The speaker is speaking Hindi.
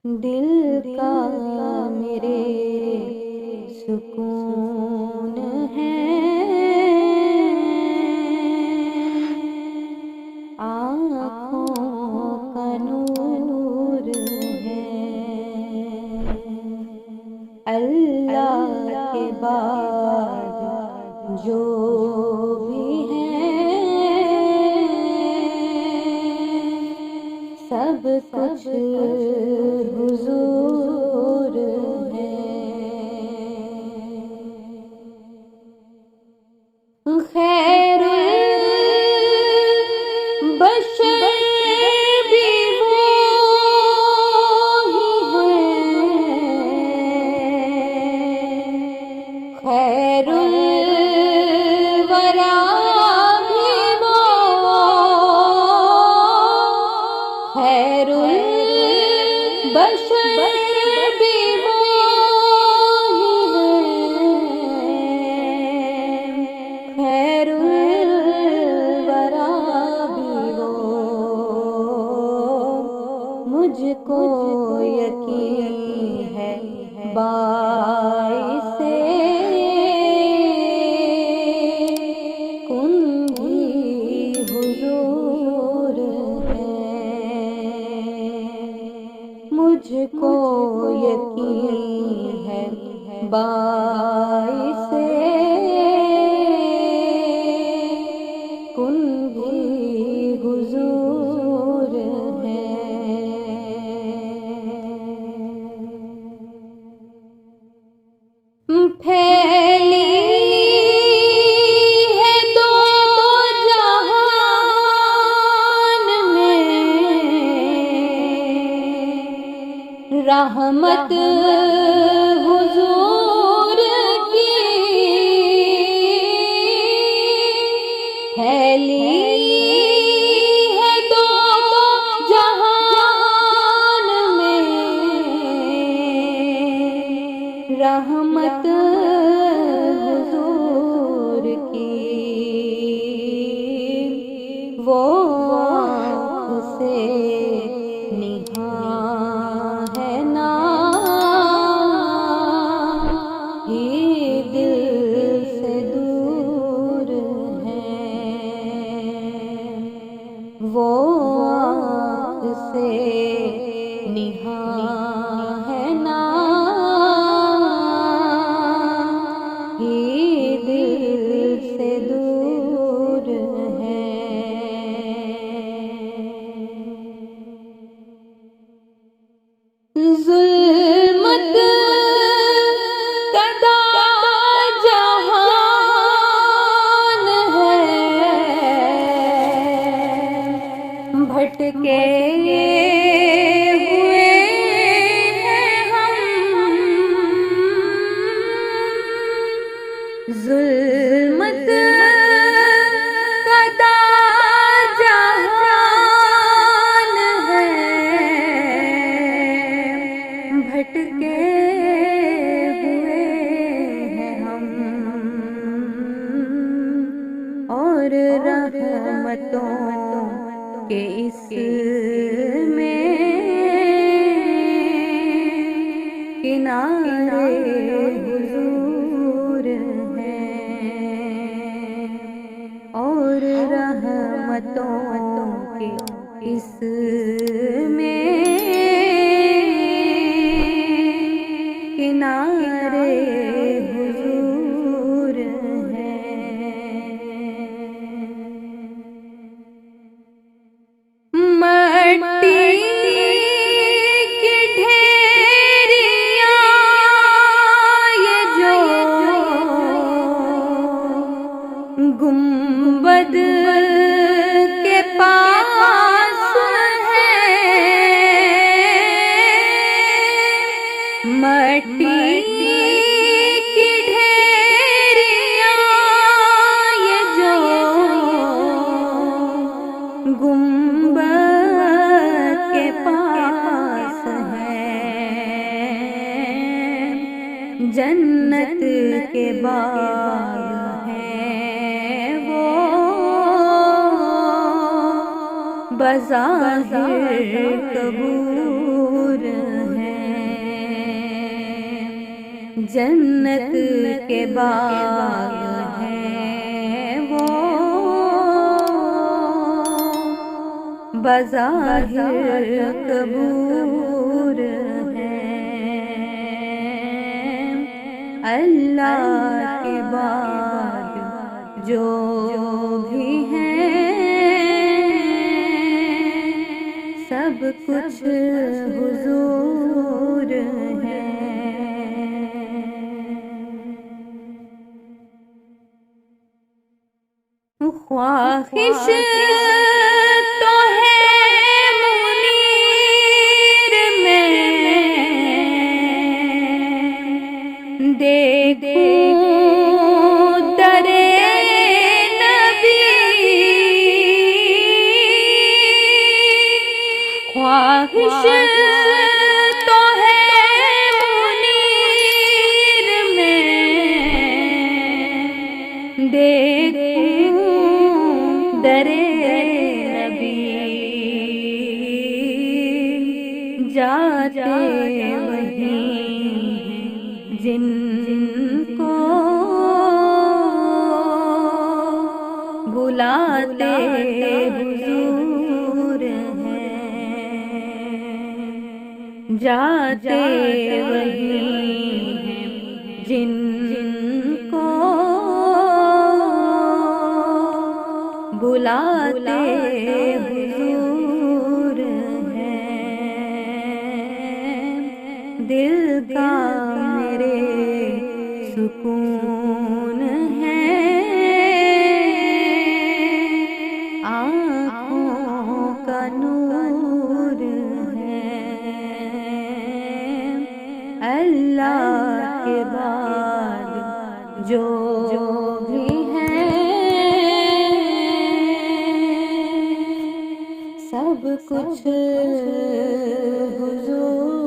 दिल का मेरे सुकून है, आँखों का नूर है। अल्लाह के बाद जो भी है, सब कुछ हुजूर है। खैरुल बशर भी वो ही है, खैरुल वरा भी वो, खैरुल बशर भी वो ही है, खैरुल वरा भी वो। मुझको यकीन है बाइसे कुन भी हुजूर है। मुझको यकीन है बाइसे कुन भी हुजूर है। फैली है दो जहान में रहमत हुजूर की, फैली है दो जहान में रहमत हुजूर की। वो आँख से निगाह है ना, ये दिल से दूर है। वो आँख से निगाह है ना, ये दिल से दूर है। ज़ुल्मत कदा जहान है, भटके हुए हैं हम। ज़ुल्मत कदा जहान है, भटके हुए हैं हम। और रहमतों के इस में किनारे हुजूर हैं। और रहमतों के इस में किनारे हुजूर हैं। मट्टी की ढेरियां ये जो गुंबद के पास है, मट्टी की ढेरियां ये जो गुंबद के पास है, जन्नत के बाग हैं वो, बज़ाहिर कबूर जन्नत के बाग हैं वो, बज़ाहिर कबूर हैं। अल्लाह के बाद जो भी हैं, सब कुछ हुजूर है। ख्वाहिश तो है मुनीर में, देखूं दरे नबी। ख्वाहिश तो है मुनीर में, देखूं दरे नबी। जाते वहीं जिनको बुलाते हुजूर हैं। जाते वहीं जिनको बुलाते हुजूर हैं। दिल का मेरे सुकून है, आँखों का नूर है। अल्लाह के बाद जो भी सब कुछ हुजूर